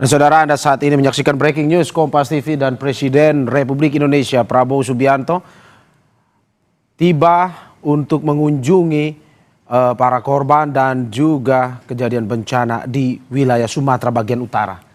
Dan saudara, Anda saat ini menyaksikan Breaking News Kompas TV, dan Presiden Republik Indonesia Prabowo Subianto tiba untuk mengunjungi para korban dan juga kejadian bencana di wilayah Sumatera bagian utara.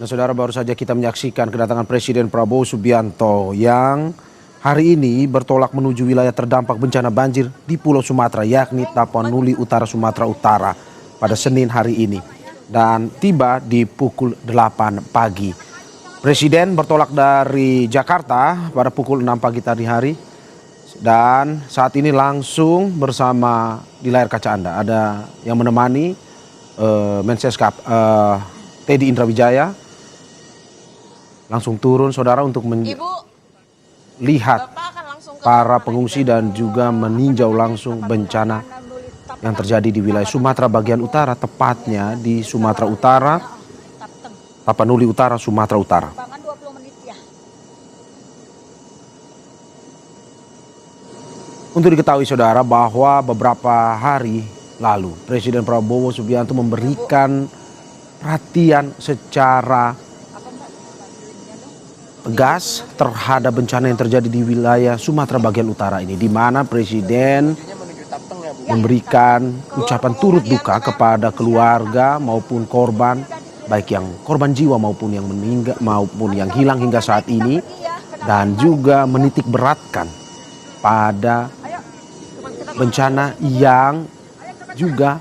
Nah, saudara, baru saja kita menyaksikan kedatangan Presiden Prabowo Subianto yang hari ini bertolak menuju wilayah terdampak bencana banjir di Pulau Sumatera, yakni Tapanuli Utara, Sumatera Utara pada Senin hari ini, dan tiba di pukul 8 pagi. Presiden bertolak dari Jakarta pada pukul 6 pagi tadi hari, dan saat ini langsung bersama di layar kaca Anda ada yang menemani Menseskap Teddy Indrawijaya. Langsung turun, saudara, untuk melihat para pengungsi dan juga meninjau langsung bencana yang terjadi di wilayah Sumatera bagian utara, tepatnya di Sumatera Utara, Tapanuli Utara, Sumatera Utara. Untuk diketahui, saudara, bahwa beberapa hari lalu Presiden Prabowo Subianto memberikan perhatian secara tegas terhadap bencana yang terjadi di wilayah Sumatera bagian utara ini, di mana Presiden memberikan ucapan turut duka kepada keluarga maupun korban, baik yang korban jiwa maupun yang meninggal maupun yang hilang hingga saat ini, dan juga menitik beratkan pada bencana yang juga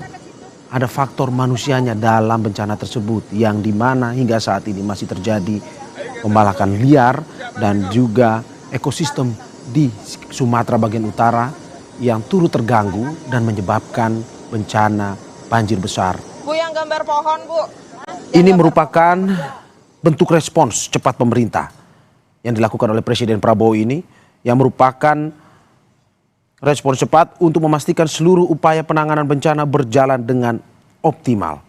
ada faktor manusianya dalam bencana tersebut, yang dimana hingga saat ini masih terjadi pembalakan liar dan juga ekosistem di Sumatera bagian utara yang turut terganggu dan menyebabkan bencana banjir besar. Bu, yang gambar pohon, Bu. Ini merupakan bentuk respons cepat pemerintah yang dilakukan oleh Presiden Prabowo ini, yang merupakan respons cepat untuk memastikan seluruh upaya penanganan bencana berjalan dengan optimal.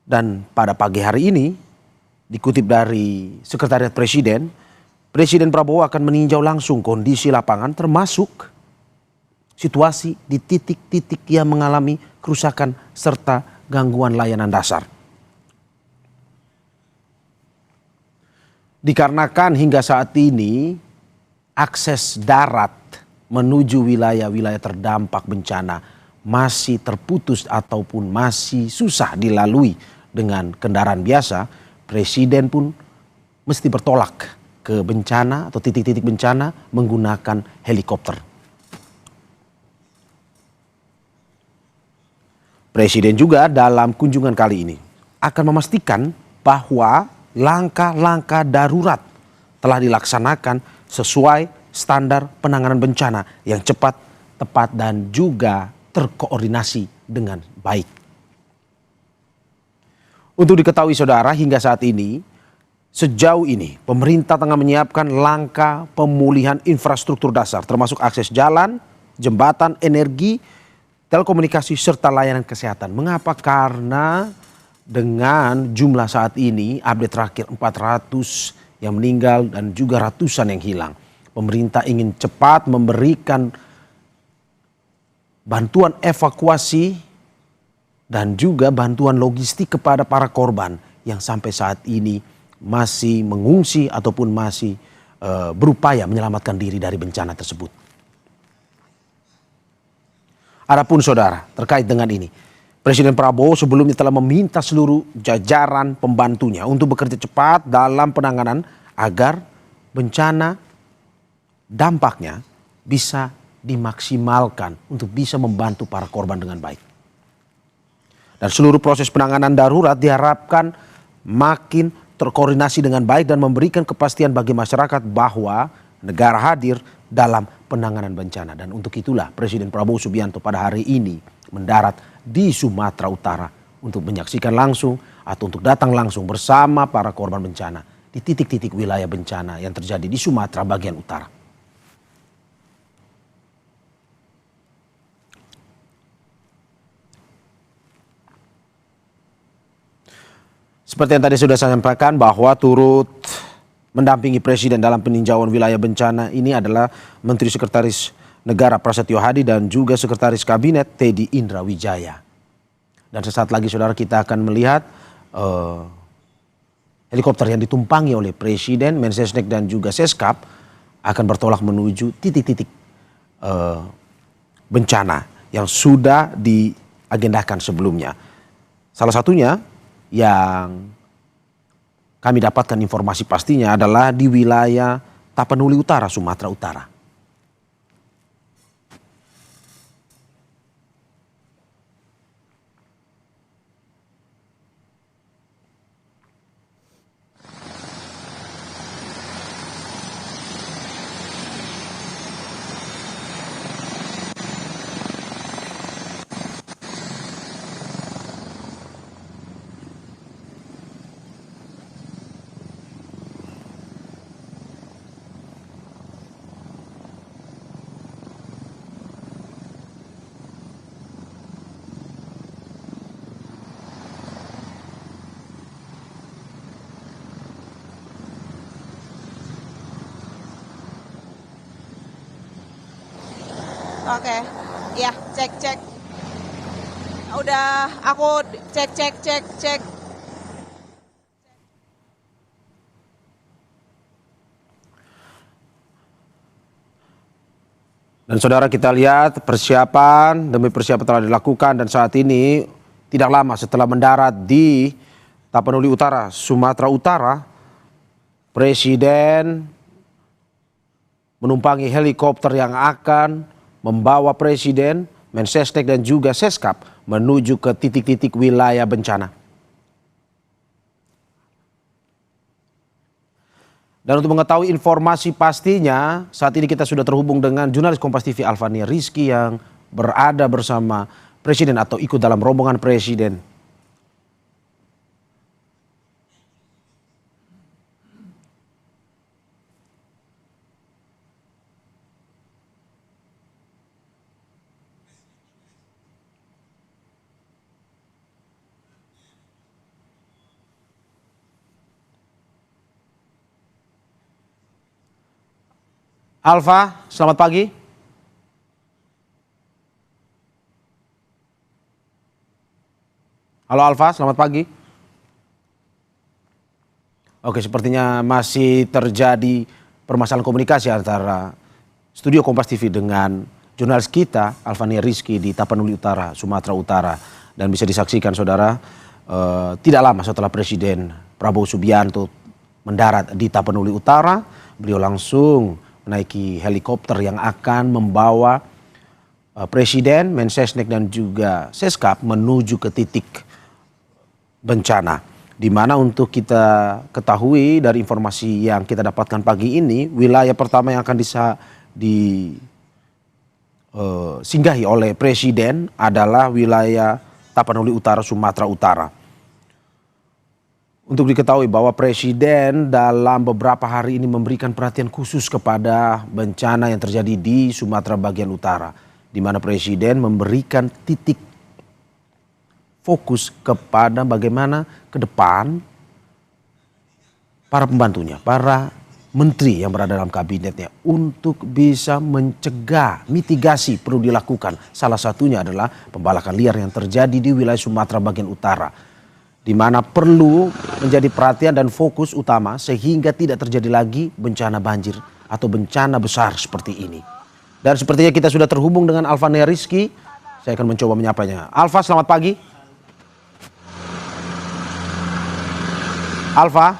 Dan pada pagi hari ini, dikutip dari Sekretariat Presiden, Presiden Prabowo akan meninjau langsung kondisi lapangan, termasuk situasi di titik-titik yang mengalami kerusakan serta gangguan layanan dasar. Dikarenakan hingga saat ini akses darat menuju wilayah-wilayah terdampak bencana masih terputus ataupun masih susah dilalui dengan kendaraan biasa, Presiden pun mesti bertolak ke bencana atau titik-titik bencana menggunakan helikopter. Presiden juga dalam kunjungan kali ini akan memastikan bahwa langkah-langkah darurat telah dilaksanakan sesuai standar penanganan bencana yang cepat, tepat, dan juga terkoordinasi dengan baik. Untuk diketahui, saudara, hingga saat ini, sejauh ini pemerintah tengah menyiapkan langkah pemulihan infrastruktur dasar, termasuk akses jalan, jembatan, energi, telekomunikasi, serta layanan kesehatan. Mengapa? Karena dengan jumlah saat ini, update terakhir 400 yang meninggal dan juga ratusan yang hilang. Pemerintah ingin cepat memberikan bantuan evakuasi dan juga bantuan logistik kepada para korban yang sampai saat ini masih mengungsi ataupun masih berupaya menyelamatkan diri dari bencana tersebut. Adapun, saudara, terkait dengan ini, Presiden Prabowo sebelumnya telah meminta seluruh jajaran pembantunya untuk bekerja cepat dalam penanganan agar bencana dampaknya bisa dimaksimalkan untuk bisa membantu para korban dengan baik. Dan seluruh proses penanganan darurat diharapkan makin terkoordinasi dengan baik dan memberikan kepastian bagi masyarakat bahwa negara hadir dalam penanganan bencana. Dan untuk itulah Presiden Prabowo Subianto pada hari ini mendarat di Sumatera Utara untuk menyaksikan langsung atau untuk datang langsung bersama para korban bencana di titik-titik wilayah bencana yang terjadi di Sumatera bagian utara. Seperti yang tadi sudah saya sampaikan bahwa turut mendampingi Presiden dalam peninjauan wilayah bencana ini adalah Menteri Sekretaris Negara Prasetyo Hadi dan juga Sekretaris Kabinet Teddy Indra Wijaya. Dan sesaat lagi saudara kita akan melihat helikopter yang ditumpangi oleh Presiden, Mensesnek dan juga Seskap akan bertolak menuju titik-titik bencana yang sudah diagendakan sebelumnya. Salah satunya yang kami dapatkan informasi pastinya adalah di wilayah Tapanuli Utara, Sumatera Utara. Oke, ya cek. Udah aku cek. Dan saudara kita lihat persiapan demi persiapan telah dilakukan dan saat ini tidak lama setelah mendarat di Tapanuli Utara, Sumatera Utara, Presiden menumpangi helikopter yang akan membawa Presiden, Mensesnek dan juga Seskap menuju ke titik-titik wilayah bencana. Dan untuk mengetahui informasi pastinya, saat ini kita sudah terhubung dengan jurnalis Kompas TV Alfania Rizky yang berada bersama Presiden atau ikut dalam rombongan Presiden. Alfa, selamat pagi. Halo Alfa, selamat pagi. Oke, sepertinya masih terjadi permasalahan komunikasi antara studio Kompas TV dengan jurnalis kita Alfania Rizky di Tapanuli Utara, Sumatera Utara. Dan bisa disaksikan saudara, tidak lama setelah Presiden Prabowo Subianto mendarat di Tapanuli Utara, beliau langsung menaiki helikopter yang akan membawa Presiden, Mensesnek dan juga Seskap menuju ke titik bencana. Di mana untuk kita ketahui dari informasi yang kita dapatkan pagi ini, wilayah pertama yang akan disinggahi oleh Presiden adalah wilayah Tapanuli Utara, Sumatera Utara. Untuk diketahui bahwa Presiden dalam beberapa hari ini memberikan perhatian khusus kepada bencana yang terjadi di Sumatera bagian utara. Di mana Presiden memberikan titik fokus kepada bagaimana ke depan para pembantunya, para menteri yang berada dalam kabinetnya untuk bisa mencegah, mitigasi perlu dilakukan. Salah satunya adalah pembalakan liar yang terjadi di wilayah Sumatera bagian utara, di mana perlu menjadi perhatian dan fokus utama sehingga tidak terjadi lagi bencana banjir atau bencana besar seperti ini. Dan sepertinya kita sudah terhubung dengan Alfania Rizky. Saya akan mencoba menyapanya. Alfa, selamat pagi. Alfa.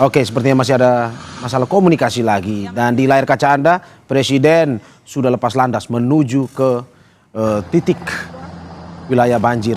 Oke, sepertinya masih ada masalah komunikasi lagi. Dan di layar kaca Anda, Presiden sudah lepas landas menuju ke titik wilayah banjir